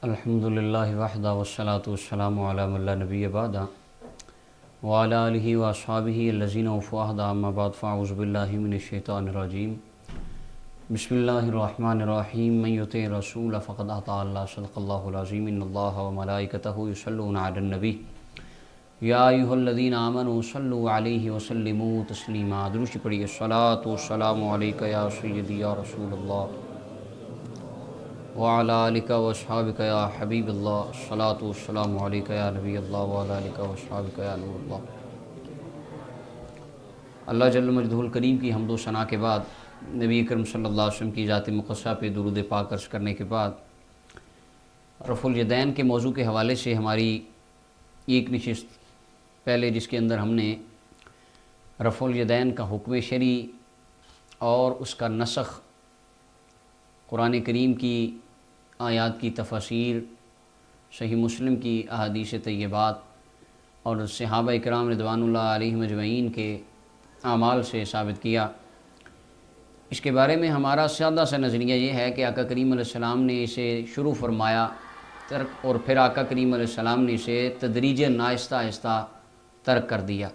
الحمدللہ وحدہ والصلاۃ والسلام علی من لا نبی بعدہ وعلی آلہ واصحابہ الذین اوفوا عہدہ اما بعد فاعوذ باللہ من الشیطان الرجیم بسم اللہ الرحمن الرحیم من یطع الرسول فقد اطاع اللہ صدق اللہ العظیم ان اللہ وملائکتہ یصلون علی النبی یا ایھا الذین آمنوا صلوا علیہ وسلموا تسلیما۔ درود پڑھیے۔ الصلاۃ والسلام علیک یا سیدی یا رسول اللہ وعلی آلک واصحابک یا حبیب اللہ، الصلاۃ والسلام علیک یا نبی اللہ وعلی آلک واصحابک یا نور اللہ۔ اللہ جل مجدہ الکریم کی حمد و ثنا کے بعد، نبی اکرم صلی اللہ علیہ وسلم کی ذات مقدسہ پہ درود پاک عرض کرنے کے بعد، رفع الیدین کے موضوع کے حوالے سے ہماری ایک نشست پہلے، جس کے اندر ہم نے رفع الیدین کا حکم شرعی اور اس کا نسخ، قرآن کریم کی آیات کی تفاسیر، صحیح مسلم کی احادیث طیبات اور صحابہ اکرام رضوان اللہ علیہم اجمعین کے اعمال سے ثابت کیا۔ اس کے بارے میں ہمارا سادہ سا نظریہ یہ ہے کہ آقا کریم علیہ السلام نے اسے شروع فرمایا ترک، اور پھر آقا کریم علیہ السلام نے اسے تدریجاً آہستہ آہستہ ترک کر دیا۔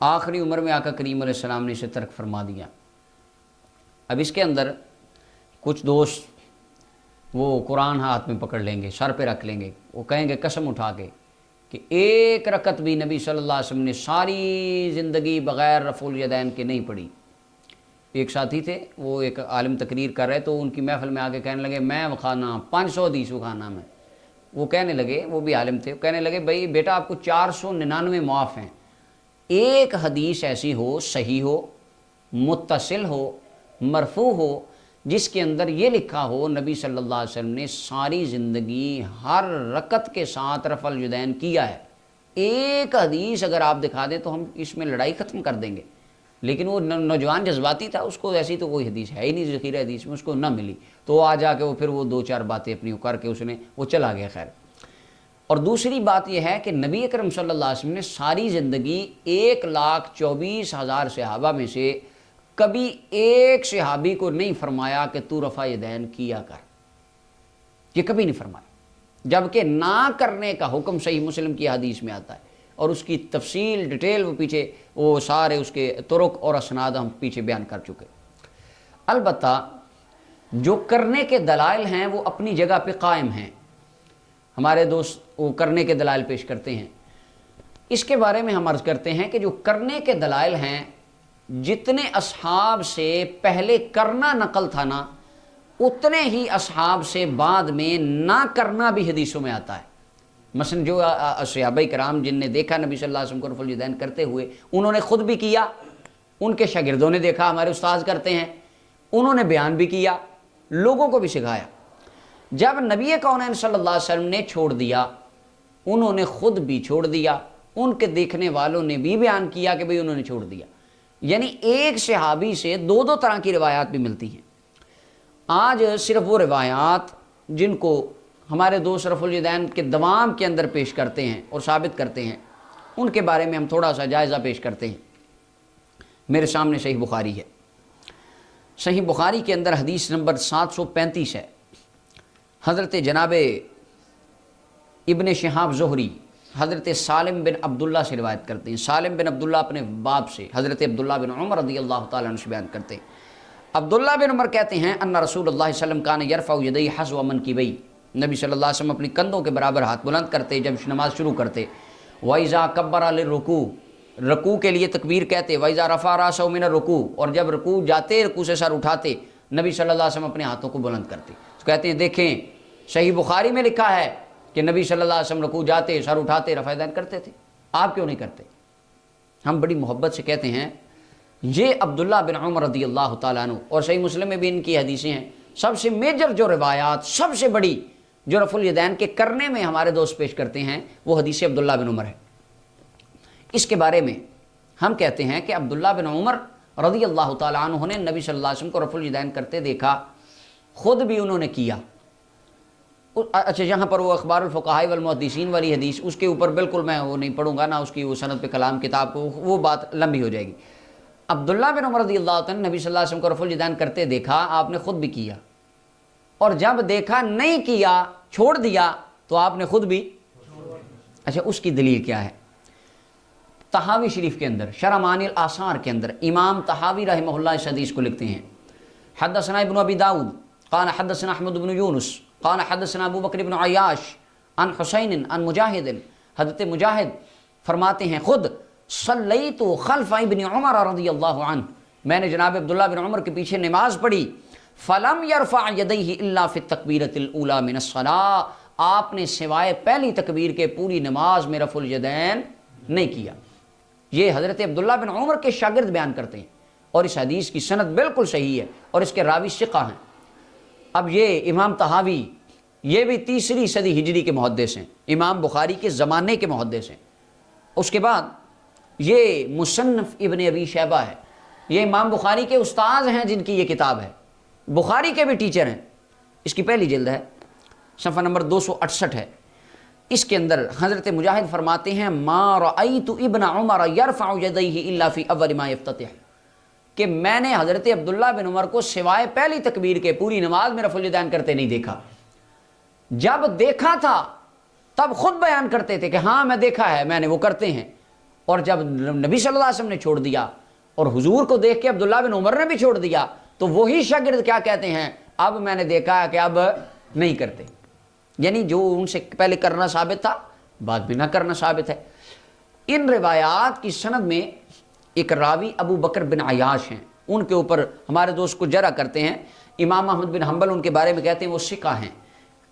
آخری عمر میں آقا کریم علیہ السلام نے اسے ترک فرما دیا۔ اب اس کے اندر کچھ دوست وہ قرآن ہاتھ میں پکڑ لیں گے، سر پہ رکھ لیں گے، وہ کہیں گے قسم اٹھا کے کہ ایک رکعت بھی نبی صلی اللہ علیہ وسلم نے ساری زندگی بغیر رفع الیدین کے نہیں پڑھی۔ ایک ساتھی تھے، وہ ایک عالم تقریر کر رہے تو ان کی محفل میں آگے کہنے لگے میں وخانا 500 حدیث وخانا میں، وہ کہنے لگے، وہ بھی عالم تھے، کہنے لگے بھائی بیٹا آپ کو 499 معاف ہیں، ایک حدیث ایسی ہو، صحیح ہو، متصل ہو، مرفوع ہو، جس کے اندر یہ لکھا ہو نبی صلی اللہ علیہ وسلم نے ساری زندگی ہر رکعت کے ساتھ رفع الیدین کیا ہے، ایک حدیث اگر آپ دکھا دیں تو ہم اس میں لڑائی ختم کر دیں گے۔ لیکن وہ نوجوان جذباتی تھا، اس کو ایسی تو کوئی حدیث ہے ہی نہیں، ذخیرہ حدیث میں اس کو نہ ملی، تو آ جا کے وہ پھر وہ دو چار باتیں اپنی کر کے اس نے وہ چلا گیا۔ خیر، اور دوسری بات یہ ہے کہ نبی اکرم صلی اللہ علیہ وسلم نے ساری زندگی 1,24,000 صحابہ میں سے کبھی ایک صحابی کو نہیں فرمایا کہ تو رفع یدین کیا کر، یہ کبھی نہیں فرمایا، جبکہ نہ کرنے کا حکم صحیح مسلم کی حدیث میں آتا ہے، اور اس کی تفصیل ڈیٹیل وہ پیچھے وہ سارے اس کے طرق اور اسناد ہم پیچھے بیان کر چکے۔ البتہ جو کرنے کے دلائل ہیں وہ اپنی جگہ پہ قائم ہیں، ہمارے دوست وہ کرنے کے دلائل پیش کرتے ہیں۔ اس کے بارے میں ہم عرض کرتے ہیں کہ جو کرنے کے دلائل ہیں، جتنے اصحاب سے پہلے کرنا نقل تھا نا، اتنے ہی اصحاب سے بعد میں نہ کرنا بھی حدیثوں میں آتا ہے۔ مثلا جو صحابہ کرام جن نے دیکھا نبی صلی اللہ علیہ وسلم کو رفع الیدین کرتے ہوئے، انہوں نے خود بھی کیا، ان کے شاگردوں نے دیکھا ہمارے استاذ کرتے ہیں، انہوں نے بیان بھی کیا، لوگوں کو بھی سکھایا۔ جب نبی کونین صلی اللہ علیہ وسلم نے چھوڑ دیا، انہوں نے خود بھی چھوڑ دیا، ان کے دیکھنے والوں نے بھی بیان کیا کہ بھئی انہوں نے چھوڑ دیا۔ یعنی ایک صحابی سے دو دو طرح کی روایات بھی ملتی ہیں۔ آج صرف وہ روایات جن کو ہمارے دوست رفع الیدین کے دوام کے اندر پیش کرتے ہیں اور ثابت کرتے ہیں، ان کے بارے میں ہم تھوڑا سا جائزہ پیش کرتے ہیں۔ میرے سامنے صحیح بخاری ہے، صحیح بخاری کے اندر حدیث نمبر 735 ہے، حضرت جناب ابن شہاب زہری حضرت سالم بن عبداللہ سے روایت کرتے ہیں۔ سالم بن عبداللہ اپنے باپ سے حضرت عبداللہ بن عمر رضی اللہ تعالیٰ عنہ سے بیان کرتے ہیں۔ عبداللہ بن عمر کہتے ہیں ان رسول اللہ صلی اللہ علیہ وسلم کان یرفع یدیہ حذو منکبیہ، نبی صلی اللہ علیہ وسلم اپنی کندھوں کے برابر ہاتھ بلند کرتے جب نماز شروع کرتے۔ وَإِذَا كَبَّرَ لِلرُّكُوعِ، رکوع کے لیے تکبیر کہتے۔ وَإِذَا رَفَعَ رَأْسَهُ مِنَ الرُّكُوعِ، اور جب رکوع جاتے، رکوع سے سر اٹھاتے، نبی صلی اللہ علیہ وسلم اپنے ہاتھوں کو بلند کرتے۔ تو کہتے ہیں دیکھیں صحیح بخاری میں لکھا ہے کہ نبی صلی اللہ علیہ وسلم رکوع جاتے، سر اٹھاتے، رفع یدین کرتے تھے، آپ کیوں نہیں کرتے؟ ہم بڑی محبت سے کہتے ہیں یہ عبداللہ بن عمر رضی اللہ تعالیٰ عنہ، اور صحیح مسلم میں بھی ان کی حدیثیں ہیں، سب سے میجر جو روایات، سب سے بڑی جو رفع الیدین کے کرنے میں ہمارے دوست پیش کرتے ہیں وہ حدیث عبداللہ بن عمر ہے۔ اس کے بارے میں ہم کہتے ہیں کہ عبداللہ بن عمر رضی اللہ تعالیٰ عنہ نے نبی صلی اللہ علیہ وسلم کو رفع الیدین کرتے دیکھا، خود بھی انہوں نے کیا۔ اچھا، یہاں پر وہ اخبار الفقہاء والمحدثین والی حدیث، اس کے اوپر بالکل میں وہ نہیں پڑھوں گا، نہ اس کی وہ سند پہ کلام کتاب کو، وہ بات لمبی ہو جائے گی۔ عبداللہ بن عمر رضی اللہ عنہ نبی صلی اللہ علیہ وسلم کو رفع الیدین کرتے دیکھا، آپ نے خود بھی کیا، اور جب دیکھا نہیں کیا چھوڑ دیا تو آپ نے خود بھی. اچھا اس کی دلیل کیا ہے؟ طحاوی شریف کے اندر شرح معانی الآثار کے اندر امام طحاوی رحمہ اللہ اس حدیث کو لکھتے ہیں حدثنا ابن ابی داؤد قال حدثنا احمد بن یونس قال حدثنا ابو بکر بن عیاش عن حسین عن مجاہد. حضرت مجاہد فرماتے ہیں خود صلیت خلف ابن عمر رضی اللہ عنہ، میں نے جناب عبداللہ بن عمر کے پیچھے نماز پڑھی. فلم یرفع یدیہ الا فی التکبیرۃ الاولی من الصلاۃ، آپ نے سوائے پہلی تکبیر کے پوری نماز میں رفع الیدین نہیں کیا. یہ حضرت عبداللہ بن عمر کے شاگرد بیان کرتے ہیں اور اس حدیث کی سند بالکل صحیح ہے اور اس کے راوی ثقہ ہیں. اب یہ امام طحاوی یہ بھی 3 صدی ہجری کے محدث ہیں، امام بخاری کے زمانے کے محدث ہیں. اس کے بعد یہ مصنف ابن ابی شیبہ ہے، یہ امام بخاری کے استاذ ہیں جن کی یہ کتاب ہے، بخاری کے بھی ٹیچر ہیں. اس کی پہلی جلد ہے، صفحہ نمبر 268 ہے. اس کے اندر حضرت مجاہد فرماتے ہیں ما رأیت ابن عمر یرفع یدیہ الا فی اول ما یفتتح، کہ میں نے حضرت عبداللہ بن عمر کو سوائے پہلی تکبیر کے پوری نماز میں رفع الیدین کرتے نہیں دیکھا. جب دیکھا تھا تب خود بیان کرتے تھے کہ ہاں میں دیکھا ہے، میں نے وہ کرتے ہیں. اور جب نبی صلی اللہ علیہ وسلم نے چھوڑ دیا اور حضور کو دیکھ کے عبداللہ بن عمر نے بھی چھوڑ دیا تو وہی شاگرد کیا کہتے ہیں، اب میں نے دیکھا کہ اب نہیں کرتے. یعنی جو ان سے پہلے کرنا ثابت تھا بعد میں نہ کرنا ثابت ہے. ان روایات کی سند میں ایک راوی ابو بکر بن عیاش ہیں، ان کے اوپر ہمارے دوست کو جرح کرتے ہیں. امام احمد بن حنبل ان کے بارے میں کہتے ہیں وہ ثقہ ہیں،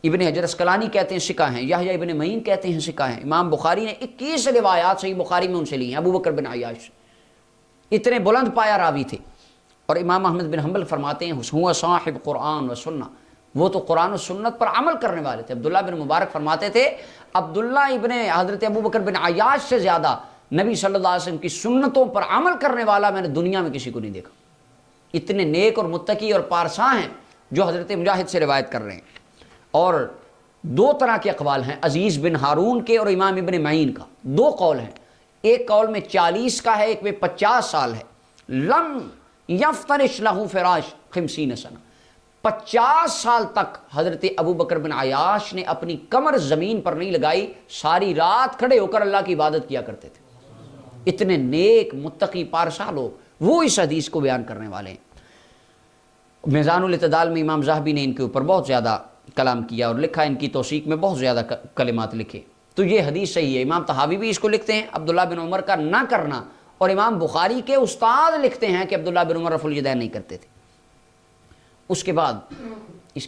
ابن حجر اسقلانی کہتے ہیں ثقہ ہیں، یحییٰ ابن معین کہتے ہیں ثقہ ہیں. امام بخاری نے 21 روایات صحیح بخاری میں ان سے لی ہیں. ابو بکر بن عیاش اتنے بلند پایا راوی تھے. اور امام احمد بن حنبل فرماتے ہیں ہوا صاحب قرآن و سنہ، وہ تو قرآن و سنت پر عمل کرنے والے تھے. عبداللہ بن مبارک فرماتے تھے عبداللہ ابن حضرت ابو بکر بن عیاش سے زیادہ نبی صلی اللہ علیہ وسلم کی سنتوں پر عمل کرنے والا میں نے دنیا میں کسی کو نہیں دیکھا. اتنے نیک اور متقی اور پارسا ہیں جو حضرت مجاہد سے روایت کر رہے ہیں. اور 2 طرح کے اقوال ہیں، عزیز بن ہارون کے اور امام ابن معین کا 2 قول ہیں. ایک قول میں 40 کا ہے، ایک میں 50 سال ہے. لم یفترش لہ فراش 50 سنہ، 50 سال تک حضرت ابو بکر بن عیاش نے اپنی کمر زمین پر نہیں لگائی، ساری رات کھڑے ہو کر اللہ کی عبادت کیا کرتے تھے. اتنے نیک متقی پارسا لوگ وہ اس حدیث کو بیان کرنے والے ہیں. میزان الاعتدال میں امام ذہبی نے ان کے اوپر بہت زیادہ کلام کیا اور لکھا، ان کی توثیق میں بہت زیادہ کلمات لکھے. تو یہ حدیث صحیح ہے. امام طحاوی بھی اس کو لکھتے ہیں عبداللہ بن عمر کا نہ کرنا، اور امام بخاری کے استاد لکھتے ہیں کہ عبداللہ بن عمر رفع الیدین نہیں کرتے تھے. اس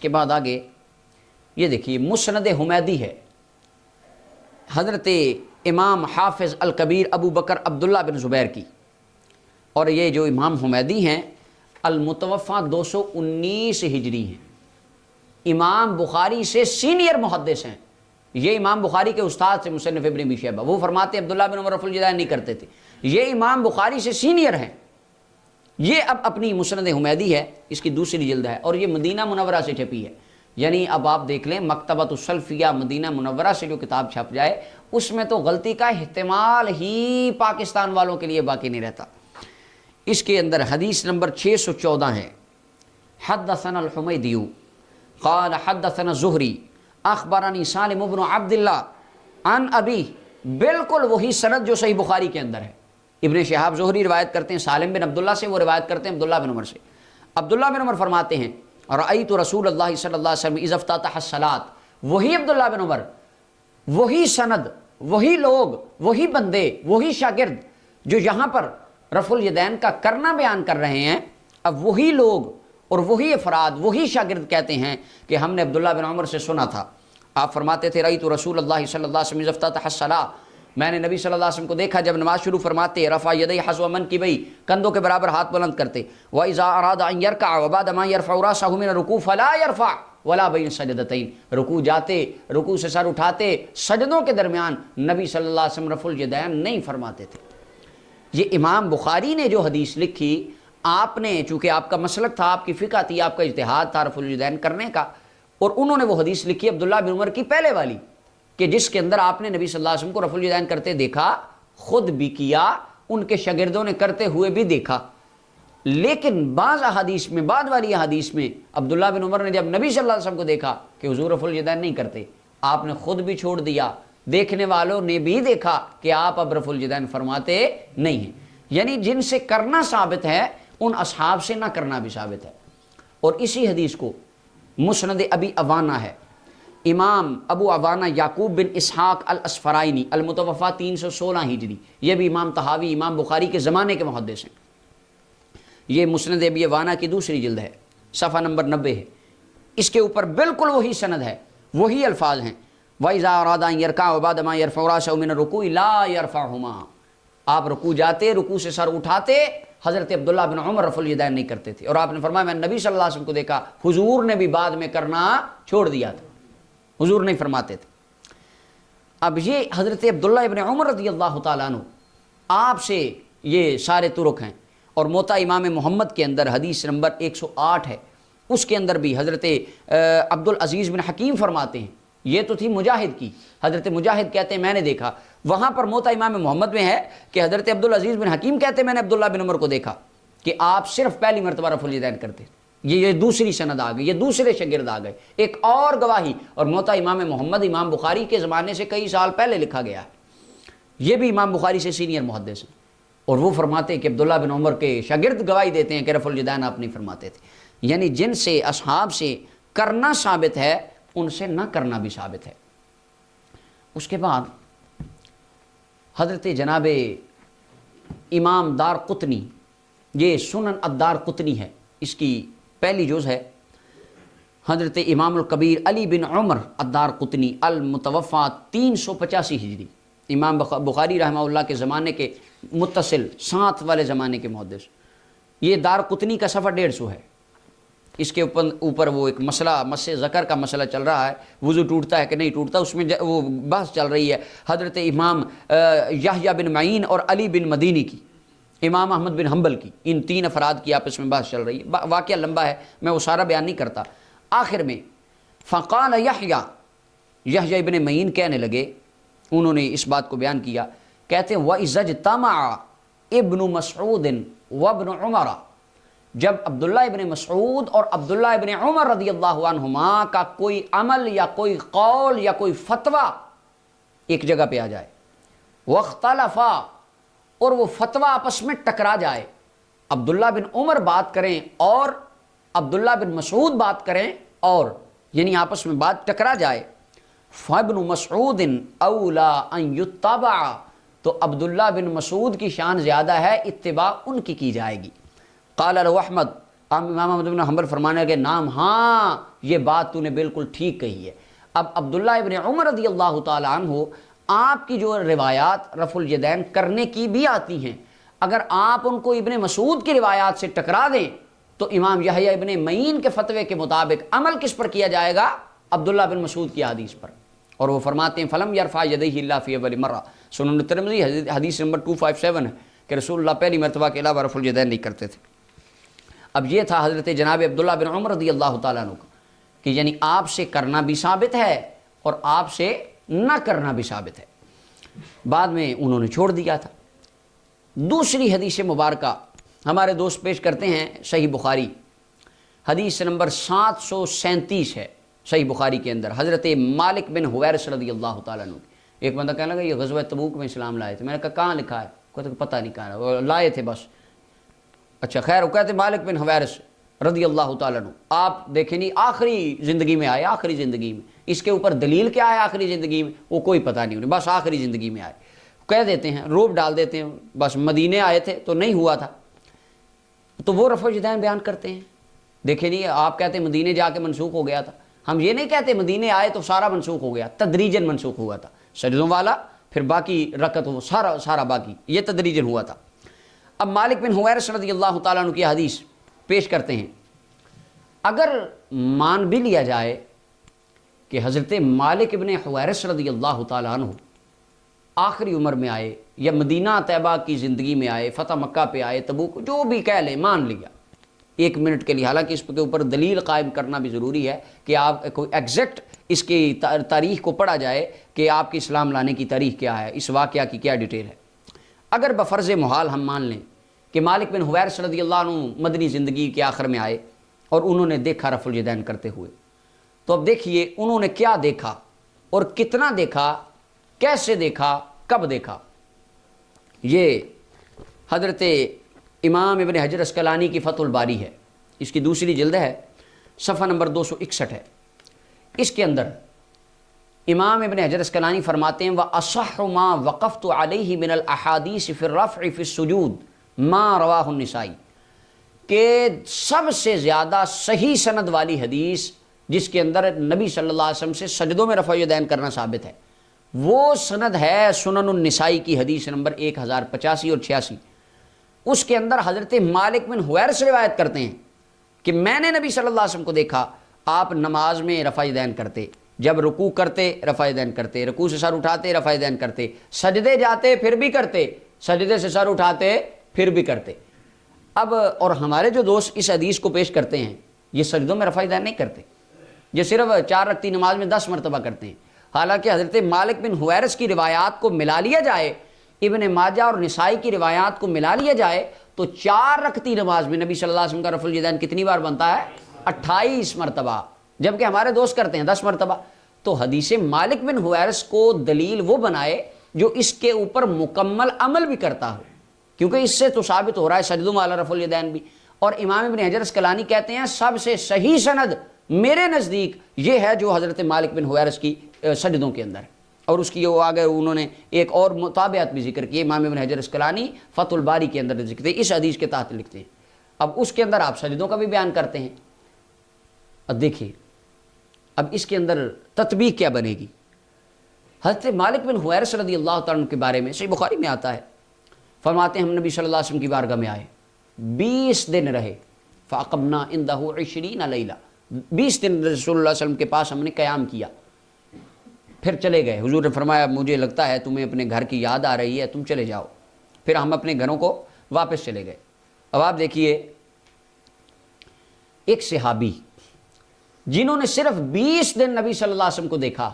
کے بعد آگے یہ دیکھیے مسند حمیدی ہے، حضرت امام حافظ الکبیر ابو بکر عبداللہ بن زبیر کی. اور یہ جو امام حمیدی ہیں المتوفہ 219 ہجری ہیں، امام بخاری سے سینئر محدث ہیں. یہ امام بخاری کے استاد سے مصنف ابن ابی شیبہ، وہ فرماتے عبداللہ بن عمر رفع الیدین نہیں کرتے تھے. یہ امام بخاری سے سینئر ہیں. یہ اب اپنی مسند حمیدی ہے، اس کی دوسری جلد ہے اور یہ مدینہ منورہ سے چھپی ہے. یعنی اب آپ دیکھ لیں مکتبۃ السلفیہ مدینہ منورہ سے جو کتاب چھپ جائے اس میں تو غلطی کا احتمال ہی پاکستان والوں کے لیے باقی نہیں رہتا. اس کے اندر حدیث نمبر 614 ہے. حدثنا الحمیدی قال حدثنا زہری اخبرنی سالم بن عبداللہ عن ابی، بالکل وہی سند جو صحیح بخاری کے اندر ہے. ابن شہاب زہری روایت کرتے ہیں سالم بن عبداللہ سے، وہ روایت کرتے ہیں عبداللہ بن عمر سے. عبداللہ بن عمر فرماتے ہیں رأیت رسول اللہ صلی اللہ علیہ وسلم اذا افتتح الصلاۃ، وہی عبداللہ بن عمر، وہی سند، وہی لوگ، وہی بندے، وہی شاگرد جو یہاں پر رفع الیدین کا کرنا بیان کر رہے ہیں. اب وہی لوگ اور وہی افراد، وہی شاگرد کہتے ہیں کہ ہم نے عبداللہ بن عمر سے سنا تھا. آپ فرماتے تھے رأیت رسول اللہ صلی اللہ علیہ وسلم اذا افتتح الصلاۃ، میں نے نبی صلی اللہ علیہ وسلم کو دیکھا جب نماز شروع فرماتے رفع یدیہ حذو منکبیہ، کندھوں کے برابر ہاتھ بلند کرتے. وَإِذَا أَرَادَ أَن يَرْكَعَ وَبَعْدَ مَا يَرْفَعُ رَأْسَهُ مِنَ الرُّكُوعِ فَلَا يَرْفَعُ وَلَا بَيْنَ السَّجْدَتَيْنِ، رکوع جاتے، رکوع سے سر اٹھاتے، سجدوں کے درمیان نبی صلی اللہ علیہ وسلم رفع الیدین نہیں فرماتے تھے. یہ امام بخاری نے جو حدیث لکھی، آپ نے چونکہ آپ کا مسلک تھا، آپ کی فقہ تھی، آپ کا اجتہاد تھا رفع الیدین کرنے کا، اور انہوں نے وہ حدیث لکھی عبداللہ بن عمر کی پہلے والی کہ جس کے اندر آپ نے نبی صلی اللہ علیہ وسلم کو رفع الیدین کرتے دیکھا، خود بھی کیا، ان کے شاگردوں نے کرتے ہوئے بھی دیکھا. لیکن بعض احادیث میں، بعد والی احادیث میں عبداللہ بن عمر نے جب نبی صلی اللہ علیہ وسلم کو دیکھا کہ حضور رفع الیدین نہیں کرتے، آپ نے خود بھی چھوڑ دیا، دیکھنے والوں نے بھی دیکھا کہ آپ اب رفع الیدین فرماتے نہیں ہیں۔ یعنی جن سے کرنا ثابت ہے ان اصحاب سے نہ کرنا بھی ثابت ہے۔ اور اسی حدیث کو مسند ابی عوانہ ہے، امام ابو عوانہ یعقوب بن اسحاق الاسفرائینی المتوفی 316 ہجری، یہ بھی امام طحاوی امام بخاری کے زمانے کے محدث ہیں۔ یہ مسند ابی عوانہ کی دوسری جلد ہے، صفحہ نمبر 90 ہے۔ اس کے اوپر بالکل وہی سند ہے، وہی الفاظ ہیں، وَإِذَا أَرَادَ أَن يَرْكَعَ وَبَعْدَ مَا يَرْفَعُ رَأْسَهُ مِنَ الرُّكُوعِ لَا يَرْفَعُهُمَا، آپ رکوع جاتے، رکوع سے سر اٹھاتے، حضرت عبداللہ بن عمر رفع الیدین نہیں کرتے تھے، اور آپ نے فرمایا میں نے نبی صلی اللہ علیہ وسلم کو دیکھا، حضور نے بھی بعد میں کرنا چھوڑ دیا تھا، حضور نہیں فرماتے تھے۔ اب یہ حضرت عبداللہ ابن عمر رضی اللہ تعالیٰ عنہ آپ سے یہ سارے طرق ہیں، اور موطا امام محمد کے اندر حدیث نمبر 108 ہے، اس کے اندر بھی حضرت عبدالعزیز بن حکیم فرماتے ہیں، یہ تو تھی مجاہد کی، حضرت مجاہد کہتے ہیں میں نے دیکھا، وہاں پر موطا امام محمد میں ہے کہ حضرت عبدالعزیز بن حکیم کہتے ہیں میں نے عبداللہ بن عمر کو دیکھا کہ آپ صرف پہلی مرتبہ رفع الیدین کرتے۔ یہ دوسری سند آ گئی، یہ دوسرے شاگرد آ گئے، ایک اور گواہی، اور موطا امام محمد امام بخاری کے زمانے سے کئی سال پہلے لکھا گیا ہے، یہ بھی امام بخاری سے سینئر محدث ہیں، اور وہ فرماتے ہیں کہ عبداللہ بن عمر کے شاگرد گواہی دیتے ہیں کہ رفع الیدین آپ نہیں فرماتے تھے۔ یعنی جن سے اصحاب سے کرنا ثابت ہے ان سے نہ کرنا بھی ثابت ہے۔ اس کے بعد حضرت جناب امام دار قطنی، یہ سنن الدار قطنی ہے، اس کی پہلی جز ہے، حضرت امام الکبیر علی بن عمر الدار قطنی المتوفی 385 ہجری، امام بخاری رحمہ اللہ کے زمانے کے متصل ساتھ والے زمانے کے محدث۔ یہ دار قطنی کا صفحہ 150 ہے، اس کے اوپر وہ ایک مسئلہ مس ذکر کا مسئلہ چل رہا ہے، وضو ٹوٹتا ہے کہ نہیں ٹوٹتا، اس میں وہ بحث چل رہی ہے حضرت امام یحییٰ بن معین اور علی بن مدینی کی، امام احمد بن حنبل کی، ان تین افراد کی آپس میں بحث چل رہی ہے، واقعہ لمبا ہے میں وہ سارا بیان نہیں کرتا۔ آخر میں فقال یحییٰ ابن معین کہنے لگے، انہوں نے اس بات کو بیان کیا، کہتے ہیں وَإِذَا اجْتَمَعَ ابن مسعود وابن عمر، جب عبداللہ ابن مسعود اور عبداللہ ابن عمر رضی اللہ عنہما کا کوئی عمل یا کوئی قول یا کوئی فتویٰ ایک جگہ پہ آ جائے، واختلفا، اور وہ فتویٰ آپس میں ٹکرا جائے، عبداللہ بن عمر بات کریں اور عبداللہ بن مسعود بات کریں، اور یعنی آپس میں بات ٹکرا جائے، فابن مسعود اولا ان یتبع، تو عبداللہ بن مسعود کی شان زیادہ ہے، اتباع ان کی جائے گی۔ قال له احمد، امام احمد بن حنبل فرمانے لگے نام، ہاں یہ بات تو نے بالکل ٹھیک کہی ہے۔ اب عبداللہ ابن عمر رضی اللہ تعالی عنہ آپ کی جو روایات رفع الیدین کرنے کی بھی آتی ہیں، اگر آپ ان کو ابن مسعود کی روایات سے ٹکرا دیں تو امام یحییٰ ابن معین کے فتوے کے مطابق عمل کس پر کیا جائے گا؟ عبداللہ بن مسعود کی حدیث پر، اور وہ فرماتے ہیں فلم یرفع یدیہ الا فی اول مرہ، سنن ترمذی حدیث نمبر 257 ہے کہ رسول اللہ پہلی مرتبہ کے علاوہ رفع الیدین نہیں کرتے تھے۔ اب یہ تھا حضرت جناب عبداللہ بن عمر رضی اللہ تعالیٰ عنہ کا، کہ یعنی آپ سے کرنا بھی ثابت ہے اور آپ سے نہ کرنا بھی ثابت ہے، بعد میں انہوں نے چھوڑ دیا تھا۔ دوسری حدیث مبارکہ ہمارے دوست پیش کرتے ہیں، صحیح بخاری حدیث نمبر 737 ہے صحیح بخاری کے اندر، حضرت مالک بن حویرث رضی اللہ تعالیٰ عنہ۔ ایک بندہ کہنے لگا یہ غزوہ تبوک میں اسلام لائے تھے، میں نے کہا کہاں لکھا ہے؟ کہتے پتہ نہیں کہاں، وہ لائے تھے بس۔ اچھا خیر، وہ کہتے مالک بن حویرث رضی اللہ تعالیٰ عنہ، آپ دیکھیں نہیں آخری زندگی میں آئے، آخری زندگی میں، اس کے اوپر دلیل کیا ہے آخری زندگی میں وہ کوئی پتہ نہیں انہیں، بس آخری زندگی میں آئے، کہہ دیتے ہیں روب ڈال دیتے ہیں، بس مدینے آئے تھے تو نہیں ہوا تھا، تو وہ رفع الیدین بیان کرتے ہیں۔ دیکھیں نہیں، آپ کہتے ہیں مدینے جا کے منسوخ ہو گیا تھا، ہم یہ نہیں کہتے مدینے آئے تو سارا منسوخ ہو گیا، تدریجن منسوخ ہوا تھا، سجدوں والا پھر باقی رکعت وہ سارا باقی، یہ تدریجن ہوا تھا۔ اب مالک بن حویرث رضی اللہ تعالیٰ عنہ کی حدیث پیش کرتے ہیں، اگر مان بھی لیا جائے کہ حضرت مالک بن حویرث رضی اللہ تعالیٰ عنہ آخری عمر میں آئے یا مدینہ طیبہ کی زندگی میں آئے، فتح مکہ پہ آئے، تبوک، جو بھی کہہ لیں، مان لیا ایک منٹ کے لیے، حالانکہ اس کے اوپر دلیل قائم کرنا بھی ضروری ہے کہ آپ کوئی ایگزیکٹ اس کی تاریخ کو پڑھا جائے کہ آپ کی اسلام لانے کی تاریخ کیا ہے، اس واقعہ کی کیا ڈیٹیل ہے۔ اگر بفرض محال ہم مان لیں کہ مالک بن حویرث رضی اللہ عنہ مدنی زندگی کے آخر میں آئے اور انہوں نے دیکھا رفع الیدین کرتے ہوئے. تو اب دیکھیے انہوں نے کیا دیکھا اور کتنا دیکھا، کیسے دیکھا، کب دیکھا. یہ حضرت امام ابن حجر اسقلانی کی فتح الباری ہے، اس کی دوسری جلد ہے، صفحہ نمبر 261 ہے. اس کے اندر امام ابن حجر اسقلانی فرماتے ہیں وَأَصَحُّ مَا وَقَفْتُ عَلَيْهِ مِنَ الْأَحَادِيثِ فِي الرَّفْعِ فِي السُّجُودِ مَا رَوَاهُ النِّسَائِي، کہ سب سے زیادہ صحیح سند والی حدیث جس کے اندر نبی صلی اللہ علیہ وسلم سے سجدوں میں رفع الیدین کرنا ثابت ہے، وہ سند ہے سنن النسائی کی حدیث نمبر 1085 اور 86. اس کے اندر حضرت مالک بن حویرث روایت کرتے ہیں کہ میں نے نبی صلی اللہ علیہ وسلم کو دیکھا، آپ نماز میں رفع الیدین کرتے، جب رکوع کرتے رفع الیدین کرتے، رکوع سے سر اٹھاتے رفع الیدین کرتے، سجدے جاتے پھر بھی کرتے، سجدے سے سر اٹھاتے پھر بھی کرتے. اب اور ہمارے جو دوست اس حدیث کو پیش کرتے ہیں یہ سجدوں میں رفع الیدین نہیں کرتے، یہ صرف 4 رکعتی نماز میں 10 مرتبہ کرتے ہیں. حالانکہ حضرت مالک بن حویرث کی روایات کو ملا لیا جائے، ابن ماجہ اور نسائی کی روایات کو ملا لیا جائے تو 4 رکعتی نماز میں نبی صلی اللہ علیہ وسلم کا رفع الیدین کتنی بار بنتا ہے؟ 28 مرتبہ، جبکہ ہمارے دوست کرتے ہیں 10 مرتبہ. تو حدیث مالک بن حویرث کو دلیل وہ بنائے جو اس کے اوپر مکمل عمل بھی کرتا ہو، کیونکہ اس سے تو ثابت ہو رہا ہے سجدوں والا رفع الیدین بھی. اور امام ابن حجر اسقلانی کہتے ہیں سب سے صحیح سند میرے نزدیک یہ ہے جو حضرت مالک بن حویرث کی سجدوں کے اندر ہے. اور اس کی وہ آگے انہوں نے ایک اور مطابعت بھی ذکر کی، امام ابن حجر اسقلانی فتح الباری کے اندر ذکر ہے، اس حدیث کے تحت لکھتے ہیں. اب اس کے اندر آپ سجدوں کا بھی بیان کرتے ہیں. اب دیکھیے اب اس کے اندر تطبیق کیا بنے گی. حضرت مالک بن حویرث رضی اللہ تعالیٰ عنہ کے بارے میں صحیح بخاری میں آتا ہے، فرماتے ہیں ہم نبی صلی اللہ علیہ وسلم کی بارگاہ میں آئے، 20 دن رہے، فَأَقَمْنَا عِنْدَهُ 20 لَيْلَةً، 20 دن رسول اللہ صلی اللہ علیہ وسلم کے پاس ہم نے قیام کیا، پھر چلے گئے. حضور نے فرمایا مجھے لگتا ہے تمہیں اپنے گھر کی یاد آ رہی ہے، تم چلے جاؤ. پھر ہم اپنے گھروں کو واپس چلے گئے. اب آپ دیکھیے ایک صحابی جنہوں نے صرف 20 دن نبی صلی اللہ علیہ وسلم کو دیکھا،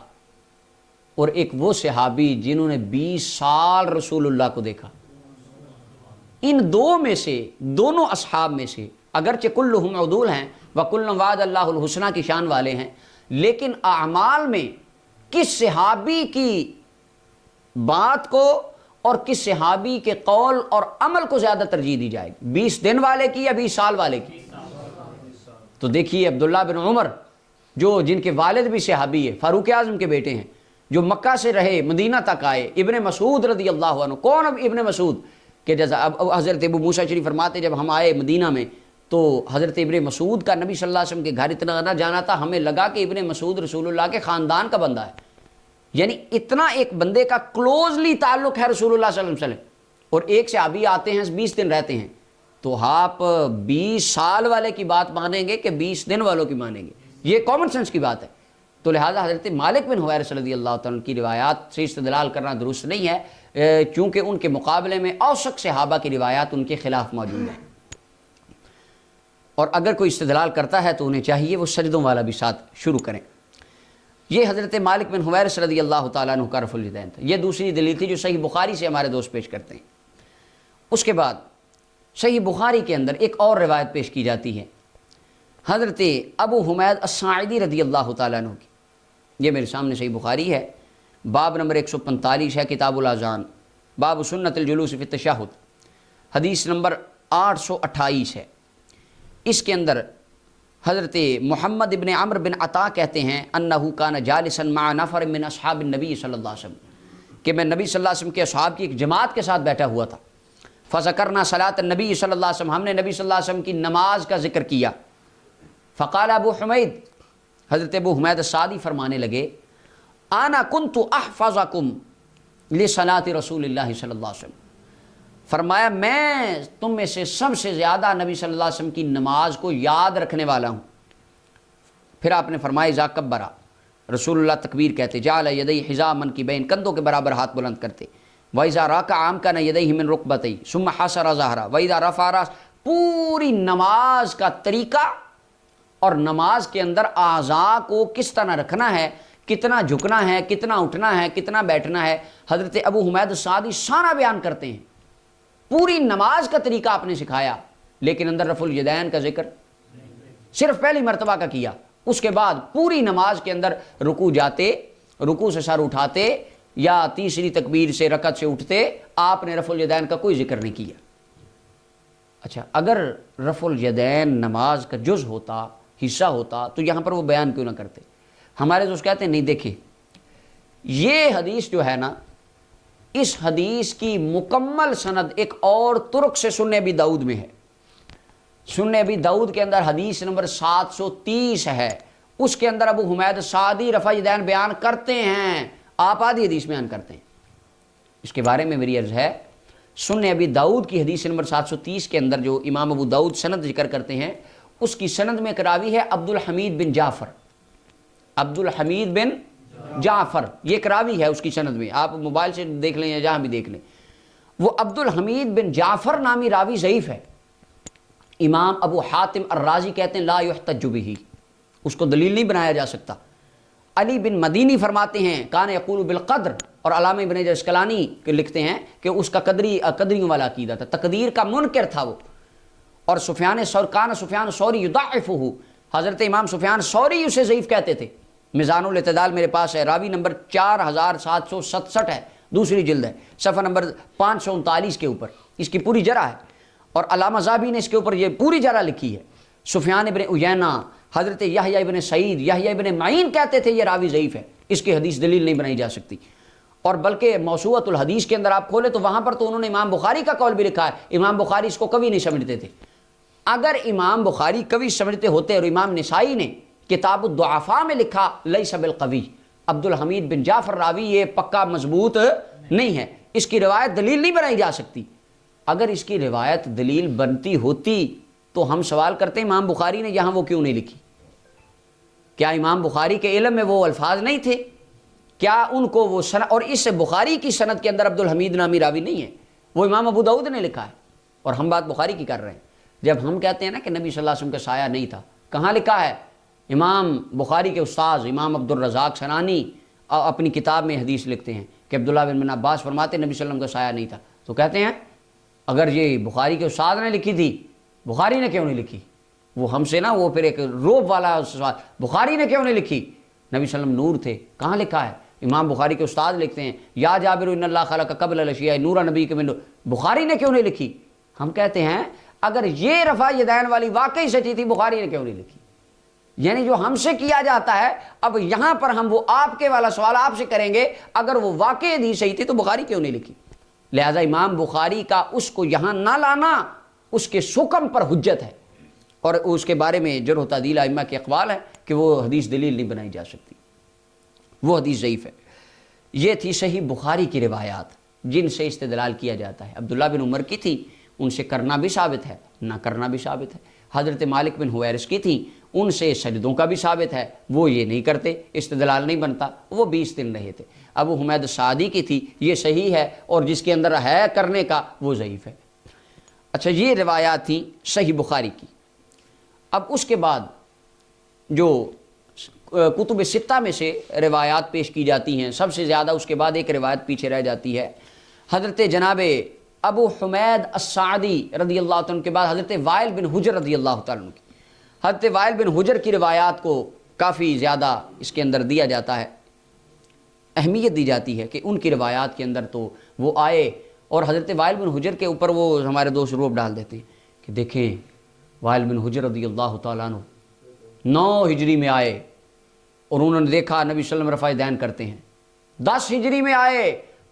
اور ایک وہ صحابی جنہوں نے 20 سال رسول اللہ کو دیکھا. ان دو میں سے، دونوں اصحاب میں سے، اگرچہ کلہم عدول ہیں وکلا وعد اللہ الحسنہ کی شان والے ہیں، لیکن اعمال میں کس صحابی کی بات کو اور کس صحابی کے قول اور عمل کو زیادہ ترجیح دی جائے گی، 20 دن والے کی یا 20 سال والے کی؟ تو دیکھیے عبداللہ بن عمر جو جن کے والد بھی صحابی ہے، فاروق اعظم کے بیٹے ہیں، جو مکہ سے رہے مدینہ تک آئے، ابن مسعود رضی اللہ عنہ. کون اب ابن مسعود کہ جیسا اب حضرت ابو موسیٰ شریف فرماتے جب ہم آئے مدینہ میں تو حضرت ابن مسعود کا نبی صلی اللہ علیہ وسلم کے گھر اتنا نہ جانا تھا، ہمیں لگا کہ ابن مسعود رسول اللہ کے خاندان کا بندہ ہے. یعنی اتنا ایک بندے کا کلوزلی تعلق ہے رسول اللہ صلی اللہ علیہ وسلم. اور ایک صحابی آتے ہیں 20 دن رہتے ہیں، تو آپ 20 سال والے کی بات مانیں گے کہ 20 دن والوں کی مانیں گے؟ یہ کامن سینس کی بات ہے. تو لہٰذا حضرت مالک بن حویرث رضی اللہ تعالیٰ عنہ کی روایات سے استدلال کرنا درست نہیں ہے، چونکہ ان کے مقابلے میں اوثق صحابہ کی روایات ان کے خلاف موجود ہیں. اور اگر کوئی استدلال کرتا ہے تو انہیں چاہیے وہ سجدوں والا بھی ساتھ شروع کریں. یہ حضرت مالک بن حویرث رضی اللہ تعالیٰ عنہ کا رفع الیدین تھا. یہ دوسری دلیل تھی جو صحیح بخاری سے ہمارے دوست پیش کرتے ہیں. اس کے بعد صحیح بخاری کے اندر ایک اور روایت پیش کی جاتی ہے حضرت ابو حمید الساعدی رضی اللہ تعالیٰ عنہ کی. یہ میرے سامنے صحیح بخاری ہے، باب نمبر 145 ہے، کتاب الاذان، باب سنت الجلوس فی التشہد، حدیث نمبر 828 ہے. اس کے اندر حضرت محمد ابن عمرو بن عطا کہتے ہیں انہو کان جالسا مع نفر من اصحاب النبی صلی اللہ علیہ وسلم، کہ میں نبی صلی اللہ علیہ وسلم کے اصحاب کی ایک جماعت کے ساتھ بیٹھا ہوا تھا. فذکرنا صلاۃ النبی صلی اللہ علیہ وسلم، ہم نے نبی صلی اللہ علیہ وسلم کی نماز کا ذکر کیا. فقال ابو حمید، حضرت ابو حمید الساعدی فرمانے لگے انا کنت احفظکم لصلاۃ رسول اللہ صلی اللہ علیہ وسلم، فرمایا میں تم میں سے سب سے زیادہ نبی صلی اللہ علیہ وسلم کی نماز کو یاد رکھنے والا ہوں. پھر آپ نے فرمایا اذا کبرا، رسول اللہ تکبیر کہتے، جعل یدی حذا منکبین، کندھوں کے برابر ہاتھ بلند کرتے، وَإِذَا رَكَعَ أَمْكَنَ يَدَيْهِ مِنْ رُكْبَتَيْهِ ثُمَّ حَسَرَ ظَهْرَهُ وَإِذَا رَفَعَ رَأْسَهُ. پوری نماز کا طریقہ اور نماز کے اندر اعضاء کو کس طرح رکھنا ہے، کتنا جھکنا ہے، کتنا اٹھنا ہے، کتنا بیٹھنا ہے، حضرت ابو حمید الساعدی سارا بیان کرتے ہیں. پوری نماز کا طریقہ آپ نے سکھایا، لیکن اندر رفع الیدین کا ذکر صرف پہلی مرتبہ کا کیا، اس کے بعد پوری نماز کے اندر رکوع جاتے، رکوع سے سر اٹھاتے یا تیسری تکبیر سے رکعت سے اٹھتے، آپ نے رفع الیدین کا کوئی ذکر نہیں کیا۔ اچھا، اگر رفع الیدین نماز کا جز ہوتا، حصہ ہوتا، تو یہاں پر وہ بیان کیوں نہ کرتے؟ ہمارے دوست کہتے ہیں نہیں، دیکھیں یہ حدیث جو ہے نا، اس حدیث کی مکمل سند ایک اور ترک سے سنن ابی داؤد میں ہے۔ سنن ابی داؤد کے اندر حدیث نمبر 730 ہے، اس کے اندر ابو حمید سعدی رفع الیدین بیان کرتے ہیں، آپ آدھی حدیث بیان کرتے ہیں۔ اس کے بارے میں میری عرض ہے، سنن ابی داؤد کی حدیث نمبر 730 کے اندر جو امام ابو داؤد سند ذکر کرتے ہیں، اس کی سند میں ایک راوی ہے عبد الحمید بن جعفر۔ عبد الحمید بن جعفر یہ ایک راوی ہے اس کی سند میں، آپ موبائل سے دیکھ لیں یا جہاں بھی دیکھ لیں۔ وہ عبد الحمید بن جعفر نامی راوی ضعیف ہے۔ امام ابو حاتم الرازی کہتے ہیں لا یحتج بہ، اس کو دلیل نہیں بنایا جا سکتا۔ علی بن مدینی فرماتے ہیں کان یقول بالقدر، اور علامہ ابن حجر اسقلانی لکھتے ہیں کہ اس کا قدریوں والا عقیدہ تھا، تقدیر کا منکر تھا وہ۔ اور سفیان ثوری یضعفہ، حضرت امام سفیان ثوری اسے ضعیف کہتے تھے۔ میزان الاعتدال میرے پاس ہے، راوی نمبر 4767 ہے، دوسری جلد ہے، صفحہ نمبر 539 کے اوپر اس کی پوری جرح ہے، اور علامہ ذہبی نے اس کے اوپر یہ پوری جرح لکھی ہے۔ سفیان ابن عیینہ، حضرت یحییٰ ابن سعید، یحییٰ ابن معین کہتے تھے یہ راوی ضعیف ہے، اس کی حدیث دلیل نہیں بنائی جا سکتی۔ اور بلکہ موسوعۃ الحدیث کے اندر آپ کھولے تو وہاں پر تو انہوں نے امام بخاری کا قول بھی لکھا ہے، امام بخاری اس کو کبھی نہیں سمجھتے تھے۔ اگر امام بخاری کبھی سمجھتے ہوتے، اور امام نسائی نے کتاب الضعفاء میں لکھا لیس بالقوی، عبد الحمید بن جعفر راوی یہ پکا مضبوط نہیں ہے، اس کی روایت دلیل نہیں بنائی جا سکتی۔ اگر اس کی روایت دلیل بنتی ہوتی تو ہم سوال کرتے ہیں امام بخاری نے یہاں وہ کیوں نہیں لکھی؟ کیا امام بخاری کے علم میں وہ الفاظ نہیں تھے؟ کیا ان کو وہ سند، اور اس بخاری کی سند کے اندر عبد الحمید نامی راوی نہیں ہے، وہ امام ابو داؤد نے لکھا ہے، اور ہم بات بخاری کی کر رہے ہیں۔ جب ہم کہتے ہیں نا کہ نبی صلی اللہ علیہ وسلم کا سایہ نہیں تھا، کہاں لکھا ہے؟ امام بخاری کے استاذ امام عبد الرزاق سنانی اپنی کتاب میں حدیث لکھتے ہیں کہ عبداللہ بن عباس فرماتے ہیں نبی صلی اللہ علیہ وسلم کا سایہ نہیں تھا، تو کہتے ہیں اگر یہ بخاری کے استاد نے لکھی تھی، بخاری نے کیوں نہیں لکھی؟ وہ ہم سے نا وہ پھر ایک روب والا سوال، بخاری نے کیوں نہیں لکھی؟ نبی صلی اللہ علیہ وسلم نور تھے، کہاں لکھا ہے؟ امام بخاری کے استاد لکھتے ہیں یا جابر ان اللہ خلق قبل الاشیاء نور نبی کے من نور، بخاری نے کیوں نہیں لکھی؟ ہم کہتے ہیں اگر یہ رفع یدین والی واقعی سچی تھی، بخاری نے کیوں نہیں لکھی؟ یعنی جو ہم سے کیا جاتا ہے، اب یہاں پر ہم وہ آپ کے والا سوال آپ سے کریں گے، اگر وہ واقعی حدیث صحیح تھی تو بخاری کیوں نہیں لکھی؟ لہذا امام بخاری کا اس کو یہاں نہ لانا اس کے حکم پر حجت ہے، اور اس کے بارے میں جرح و تعدیل ائمہ کے اقوال ہے کہ وہ حدیث دلیل نہیں بنائی جا سکتی، وہ حدیث ضعیف ہے۔ یہ تھی صحیح بخاری کی روایات جن سے استدلال کیا جاتا ہے۔ عبداللہ بن عمر کی تھی، ان سے کرنا بھی ثابت ہے، نہ کرنا بھی ثابت ہے۔ حضرت مالک بن حویرث کی تھی، ان سے سجدوں کا بھی ثابت ہے، وہ یہ نہیں کرتے، استدلال نہیں بنتا، وہ 20 دن رہے تھے۔ ابو حمید سعدی کی تھی، یہ صحیح ہے، اور جس کے اندر ہے کرنے کا وہ ضعیف ہے۔ اچھا، یہ روایات تھیں صحیح بخاری کی۔ اب اس کے بعد جو کتب ستہ میں سے روایات پیش کی جاتی ہیں، سب سے زیادہ اس کے بعد ایک روایت پیچھے رہ جاتی ہے، حضرت جناب ابو حمید السعدی رضی اللہ عنہ کے بعد حضرت وائل بن حجر رضی اللہ تعالیٰ عنہ کی۔ حضرت وائل بن حجر کی روایات کو کافی زیادہ اس کے اندر دیا جاتا ہے، اہمیت دی جاتی ہے کہ ان کی روایات کے اندر تو وہ آئے، اور حضرت وائل بن حجر کے اوپر وہ ہمارے دوست روب ڈال دیتے ہیں کہ دیکھیں وائل بن حجر رضی اللہ تعالیٰ عنہ 9 ہجری میں آئے اور انہوں نے دیکھا نبی صلی اللہ علیہ وسلم رفع دین کرتے ہیں، 10 ہجری میں آئے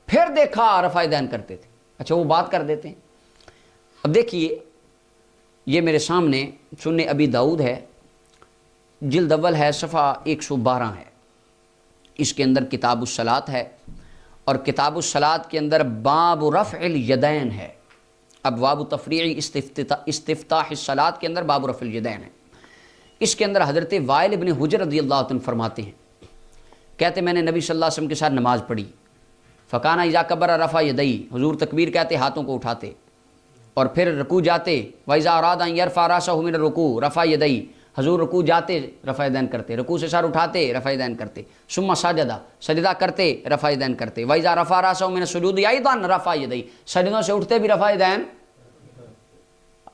پھر دیکھا رفع دین کرتے تھے۔ اچھا، وہ بات کر دیتے ہیں۔ اب دیکھیے، یہ میرے سامنے سنن ابی داؤد ہے، جلد اول ہے، صفحہ 112 ہے، اس کے اندر کتاب الصلاۃ ہے، اور کتاب الصلاۃ کے اندر باب رفع الیدین ہے، ابواب تفریع استفتاح الصلاۃ کے اندر باب رفع الیدین ہے۔ اس کے اندر حضرت وائل بن حجر رضی اللہ عنہ فرماتے ہیں، کہتے میں نے نبی صلی اللہ علیہ وسلم کے ساتھ نماز پڑھی، فکانا اذا کبر رفع یدی، حضور تکبیر کہتے ہاتھوں کو اٹھاتے، اور پھر رکوع جاتے، وَإِذَا أَرَادَ أَن يَرْفَعَ رَأْسَهُ مِنَ الرُّكُوعِ رَفَعَ يَدَيْهِ، حضور رکوع جاتے رفع دین کرتے، رکوع سے سر اٹھاتے رفع دین کرتے، ثم سجدہ سجدہ کرتے رفع دین کرتے، وَإِذَا رَفَعَ رَأْسَهُ مِنَ السُّجُودِ أَيْضًا رَفَعَ يَدَيْهِ، سجدوں سے اٹھتے بھی رفع دین۔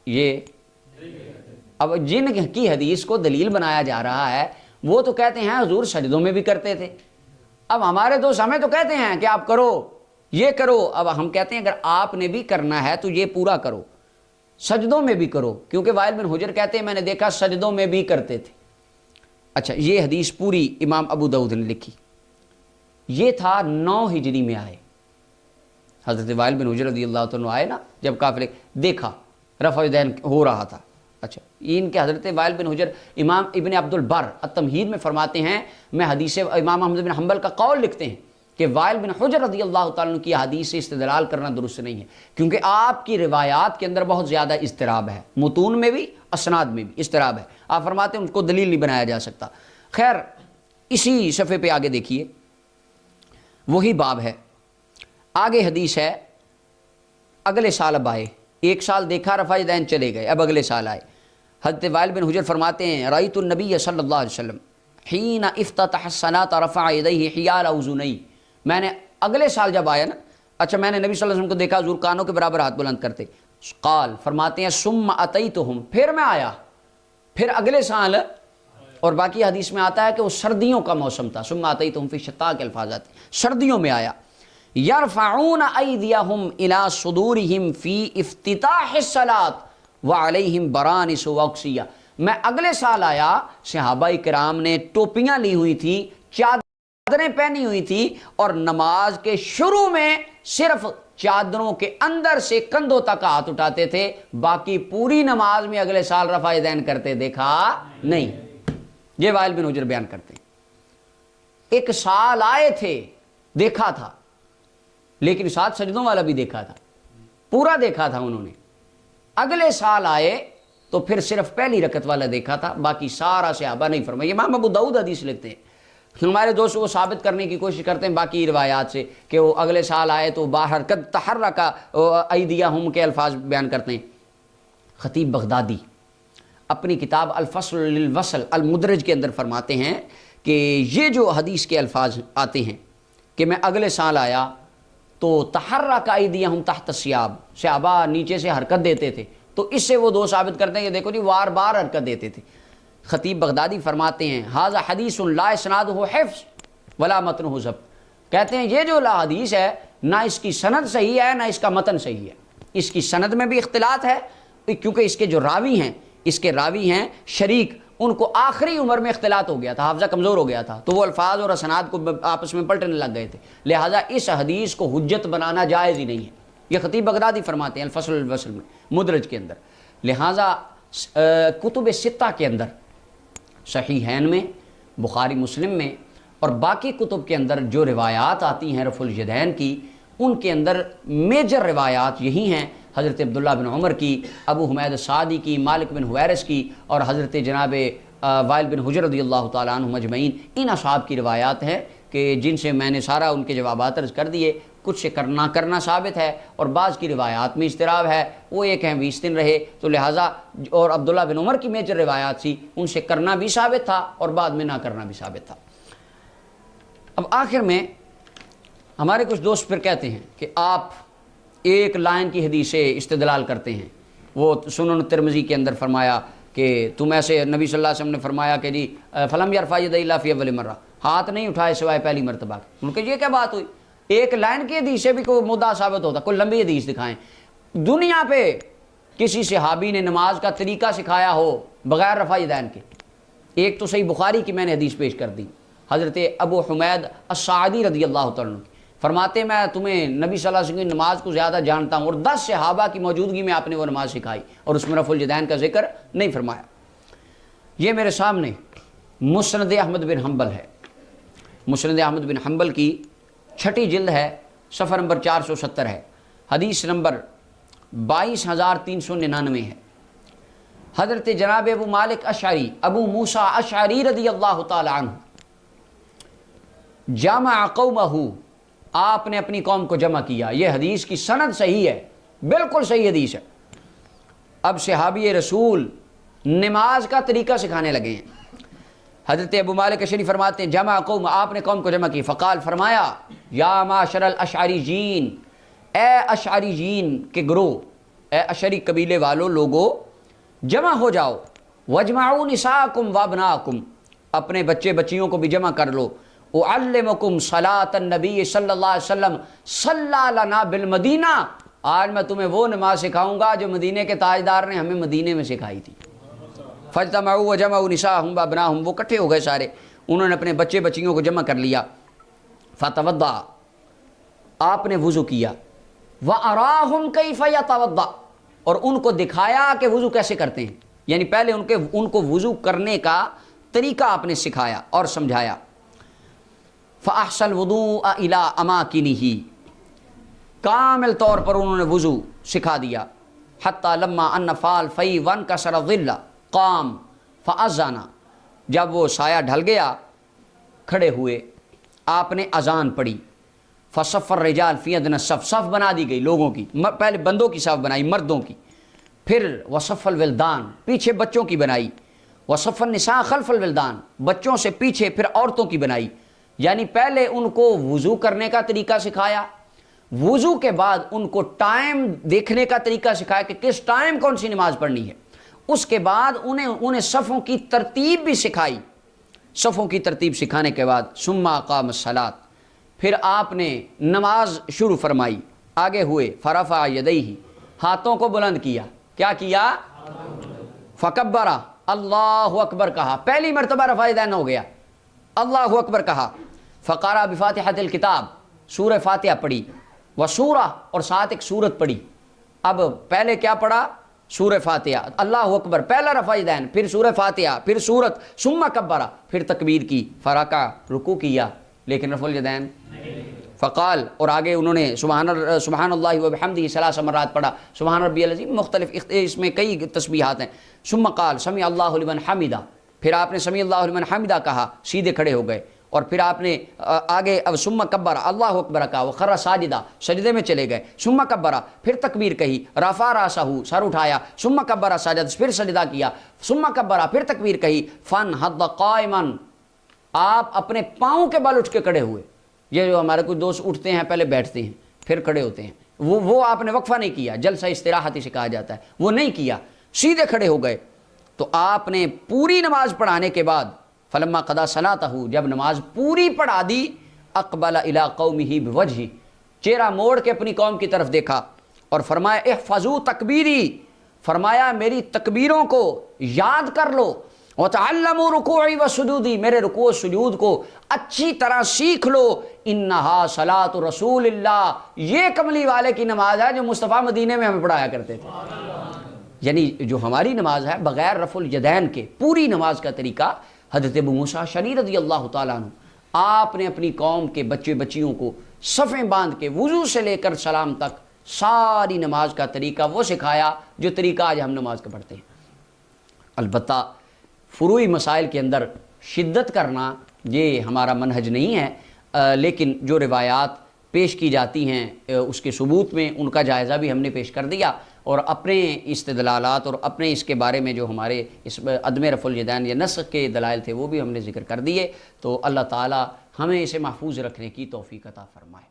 یہ اب جن کی حدیث کو دلیل بنایا جا رہا ہے وہ تو کہتے ہیں حضور سجدوں میں بھی کرتے تھے، اب ہمارے دوست ہمیں تو کہتے ہیں کہ آپ کرو یہ کرو، اب ہم کہتے ہیں اگر آپ نے بھی کرنا ہے تو یہ پورا کرو، سجدوں میں بھی کرو، کیونکہ وائل بن حجر کہتے ہیں میں نے دیکھا سجدوں میں بھی کرتے تھے۔ اچھا، یہ حدیث پوری امام ابو داؤد نے لکھی، یہ تھا 9 ہجری میں آئے، حضرت وائل بن حجر رضی اللہ عنہ آئے نا، جب قافلے دیکھا رفع دین ہو رہا تھا۔ اچھا، ان کے حضرت وائل بن حجر امام ابن عبد البر التمہید میں فرماتے ہیں، میں حدیث امام احمد بن حنبل کا قول لکھتے ہیں کہ وائل بن حجر رضی اللہ تعالیٰ عنہ کی حدیث سے استدلال کرنا درست نہیں ہے، کیونکہ آپ کی روایات کے اندر بہت زیادہ اضطراب ہے، متون میں بھی اسناد میں بھی اضطراب ہے، آپ فرماتے ہیں ان کو دلیل نہیں بنایا جا سکتا۔ خیر، اسی صفحے پہ آگے دیکھیے، وہی باب ہے، آگے حدیث ہے، اگلے سال اب آئے، 1 سال دیکھا رفع دین چلے گئے، اب اگلے سال آئے، حضرت وائل بن حجر فرماتے ہیں رأیت النبی صلی اللہ علیہ وسلم حین افتتح الصلاۃ رفع یدیہ حیال اذنیہ، میں نے اگلے سال جب آیا نا، اچھا میں نے نبی صلی اللہ علیہ وسلم کو دیکھا حضور کانوں کے برابر ہاتھ بلند کرتے، قال فرماتے ہیں ثم اتیتہم، پھر میں آیا، پھر اگلے سال، اور باقی حدیث میں آتا ہے کہ وہ سردیوں کا موسم تھا، ثم اتیتہم فی شتاء کے الفاظ آتے ہیں، سردیوں میں آیا، یرفعون ایدیہم الی صدورہم فی افتتاح الصلاۃ وعلیہم برانس واقصیہ، میں اگلے سال آیا، صحابہ کرام نے ٹوپیاں لی ہوئی تھی، چادریں پہنی ہوئی تھی، اور نماز کے شروع میں صرف چادروں کے اندر سے کندھوں تک ہاتھ اٹھاتے تھے، باقی پوری نماز میں اگلے سال رفع دین کرتے دیکھا نہیں۔ یہ وائل بن حجر بیان کرتے ہیں، 1 سال آئے تھے دیکھا تھا، لیکن ساتھ سجدوں والا بھی دیکھا تھا، پورا دیکھا تھا انہوں نے، اگلے سال آئے تو پھر صرف پہلی رکعت والا دیکھا تھا، باقی سارا صحابہ نہیں فرمایا۔ امام ابو داؤد حدیث لکھتے ہیں، ہمارے دوست وہ ثابت کرنے کی کوشش کرتے ہیں باقی روایات سے کہ وہ اگلے سال آئے تو باہر قد تحرک ایدیہم کے الفاظ بیان کرتے ہیں۔ خطیب بغدادی اپنی کتاب الفصل للوصل المدرج کے اندر فرماتے ہیں کہ یہ جو حدیث کے الفاظ آتے ہیں کہ میں اگلے سال آیا تو تحرک ایدیہم تحت الثیاب، صحابہ نیچے سے حرکت دیتے تھے، تو اس سے وہ 2 ثابت کرتے ہیں کہ دیکھو جی بار بار حرکت دیتے تھے۔ خطیب بغدادی فرماتے ہیں ھذا حدیث لا اسنادہ حفظ ولا متنہ ضبط، کہتے ہیں یہ جو حدیث ہے نہ اس کی سند صحیح ہے نہ اس کا متن صحیح ہے، اس کی سند میں بھی اختلاط ہے، کیونکہ اس کے جو راوی ہیں، اس کے راوی ہیں شریک، ان کو آخری عمر میں اختلاط ہو گیا تھا، حافظہ کمزور ہو گیا تھا، تو وہ الفاظ اور اسناد کو آپس میں پلٹنے لگ گئے تھے، لہٰذا اس حدیث کو حجت بنانا جائز ہی نہیں ہے۔ یہ خطیب بغدادی فرماتے ہیں الفصل الوصل میں مدرج کے اندر۔ لہٰذا کتب 6 کے اندر، صحیحین میں، بخاری مسلم میں، اور باقی کتب کے اندر جو روایات آتی ہیں رفع الیدین کی، ان کے اندر میجر روایات یہی ہیں، حضرت عبداللہ بن عمر کی، ابو حمید السعدی کی، مالک بن حویرث کی، اور حضرت جناب وائل بن حجر رضی اللہ تعالیٰ عنہ مجمعین، ان اصحاب کی روایات ہیں کہ جن سے میں نے سارا ان کے جوابات عرض کر دیے، کچھ سے کرنا ثابت ہے، اور بعض کی روایات میں اضطراب ہے، وہ ایک ہیں 20 دن رہے، تو لہٰذا اور عبداللہ بن عمر کی میجر روایات تھی، ان سے کرنا بھی ثابت تھا اور بعد میں نہ کرنا بھی ثابت تھا۔ اب آخر میں ہمارے کچھ دوست پھر کہتے ہیں کہ آپ ایک لائن کی حدیث سے استدلال کرتے ہیں، وہ سنن ترمذی کے اندر فرمایا کہ تم ایسے، نبی صلی اللہ علیہ وسلم نے فرمایا کہ جی فلم یرفع یدیہ الا فی اول مرہ، ہاتھ نہیں اٹھائے سوائے پہلی مرتبہ، ان کے یہ کیا بات ہوئی؟ ایک لائن کی حدیث سے بھی کوئی مدعا ثابت ہوتا، کوئی لمبی حدیث دکھائیں۔ دنیا پہ کسی صحابی نے نماز کا طریقہ سکھایا ہو بغیر رفع یدین کے، ایک تو صحیح بخاری کی میں نے حدیث پیش کر دی، حضرت ابو حمید السعدی رضی اللہ تعالیٰ عنہ فرماتے ہیں میں تمہیں نبی صلی اللہ علیہ وسلم کی نماز کو زیادہ جانتا ہوں، اور 10 صحابہ کی موجودگی میں آپ نے وہ نماز سکھائی اور اس میں رفع الیدین کا ذکر نہیں فرمایا۔ یہ میرے سامنے مسند احمد بن حنبل ہے، مسند احمد بن حنبل کی 6ٹھی جلد ہے، صفحہ نمبر 470 ہے، حدیث نمبر 22,399 ہے۔ حضرت جناب ابو مالک اشعری، ابو موسیٰ اشعری رضی اللہ تعالی عنہ، جمع قومہ، آپ نے اپنی قوم کو جمع کیا، یہ حدیث کی سند صحیح ہے، بالکل صحیح حدیث ہے۔ اب صحابی رسول نماز کا طریقہ سکھانے لگے ہیں۔ حضرت ابو مالک اشعری فرماتے ہیں جمع قوم، آپ نے قوم کو جمع کی، فقال فرمایا یا معاشر الاشعریین، اے اشعریین کے گروہ، اے اشعری قبیلے والوں لوگو جمع ہو جاؤ، وجمعوا نساءکم وابناکم، اپنے بچے بچیوں کو بھی جمع کر لو، اعلمکم صلاۃ النبی صلی اللہ علیہ وسلم صلی لنا بالمدینہ، آج میں تمہیں وہ نماز سکھاؤں گا جو مدینے کے تاجدار نے ہمیں مدینے میں سکھائی تھی۔ فاجتمعوا وجمعوا نساءهم وابناهم، وہ اکٹھے ہو گئے سارے، انہوں نے اپنے بچے بچیوں کو جمع کر لیا۔ فتوضا، آپ نے وضو کیا، وَأَرَاهُمْ كَيْفَ يَتَوَضَّأُ، اور ان کو دکھایا کہ وضو کیسے کرتے ہیں، یعنی پہلے ان کو وضو کرنے کا طریقہ آپ نے سکھایا اور سمجھایا۔ فَأَحْسَنَ الْوُضُوءَ إِلَىٰ أَمَاكِنِهِ، کامل طور پر انہوں نے وضو سکھا دیا۔ حَتَّى لَمَّا أَنَّ فَالْ فَيْ وَانْكَسَرَ الظِّلَّ قام فَأَذَّنَ، جب وہ سایہ ڈھل گیا کھڑے ہوئے، آپ نے اذان پڑھی۔ فَصَفَّ الرِّجَالَ فِي أَدْنَى الصَّفِّ، صف بنا دی گئی لوگوں کی، پہلے بندوں کی صف بنائی مردوں کی، پھر وَصَفَّ الْوِلْدَانَ، پیچھے بچوں کی بنائی، وَصَفَّ النِّسَاءَ خَلْفَ الْوِلْدَانِ، بچوں سے پیچھے پھر عورتوں کی بنائی، یعنی پہلے ان کو وضو کرنے کا طریقہ سکھایا، وضو کے بعد ان کو ٹائم دیکھنے کا طریقہ سکھایا کہ کس ٹائم کون سی نماز پڑھنی ہے، اس کے بعد انہیں صفوں کی ترتیب بھی سکھائی۔ صفوں کی ترتیب سکھانے کے بعد ثم اقام الصلاۃ، پھر آپ نے نماز شروع فرمائی، آگے ہوئے، فرفع یدیہ، ہاتھوں کو بلند کیا، کیا کیا؟ فکبر، اللہ اکبر کہا، پہلی مرتبہ رفع یدین ہو گیا، اللہ اکبر کہا۔ فقرأ بفاتحۃ الکتاب، سورہ فاتحہ پڑھی، وسورہ، اور ساتھ ایک سورت پڑھی۔ اب پہلے کیا پڑھا؟ سورہ فاتحہ، اللہ اکبر، پہلا رفع یدین، پھر سورہ فاتحہ، پھر سورت، ثم کبر، پھر تکبیر کی، فرکع، رکوع کیا، لیکن رفع الیدین فقال، اور آگے انہوں نے سبحان اللہ وبحمدہ 3 مرات پڑھا، سبحان ربی العظیم، مختلف اس میں کئی تسبیحات ہیں۔ ثم قال سمع اللہ لمن حمدہ، پھر آپ نے سمع اللہ لمن حمدہ کہا، سیدھے کھڑے ہو گئے، اور پھر آپ نے آگے اب ثم کبر، اللہ اکبر کہا، وخر ساجدہ، سجدے میں چلے گئے، ثم کبر، پھر تکبیر کہی، رفع راسہ، سر اٹھایا، ثم کبر سجد، پھر سجدہ کیا، ثم کبر، پھر تکبیر کہی، فانہض قائما، آپ اپنے پاؤں کے بل اٹھ کے کھڑے ہوئے۔ یہ جو ہمارے کچھ دوست اٹھتے ہیں پہلے بیٹھتے ہیں پھر کھڑے ہوتے ہیں، وہ آپ نے وقفہ نہیں کیا، جلسہ استراحت سے کہا جاتا ہے، وہ نہیں کیا، سیدھے کھڑے ہو گئے۔ تو آپ نے پوری نماز پڑھانے کے بعد فلما قضا صلاتہ، جب نماز پوری پڑھا دی، اقبل الی قومہ بوجہہ، چہرہ موڑ کے اپنی قوم کی طرف دیکھا اور فرمایا احفظوا تکبیری، فرمایا میری تکبیروں کو یاد کر لو، وتعلموا رکوعی وسجودی، میرے رکوع و سجود کو اچھی طرح سیکھ لو، انہا صلاۃ رسول اللہ، یہ کملی والے کی نماز ہے جو مصطفیٰ مدینے میں ہمیں پڑھایا کرتے تھے۔ یعنی جو ہماری نماز ہے بغیر رفع الیدین کے، پوری نماز کا طریقہ حضرت ابو موسیٰ اشعری رضی اللہ تعالیٰ عنہ، آپ نے اپنی قوم کے بچے بچیوں کو صفیں باندھ کے وضو سے لے کر سلام تک ساری نماز کا طریقہ وہ سکھایا جو طریقہ آج ہم نماز کا پڑھتے ہیں۔ البتہ فروعی مسائل کے اندر شدت کرنا یہ ہمارا منہج نہیں ہے، لیکن جو روایات پیش کی جاتی ہیں اس کے ثبوت میں ان کا جائزہ بھی ہم نے پیش کر دیا، اور اپنے استدلالات اور اپنے اس کے بارے میں جو ہمارے اس عدم رفع الیدین یا نسخ کے دلائل تھے وہ بھی ہم نے ذکر کر دیے۔ تو اللہ تعالی ہمیں اسے محفوظ رکھنے کی توفیق عطا فرمائے۔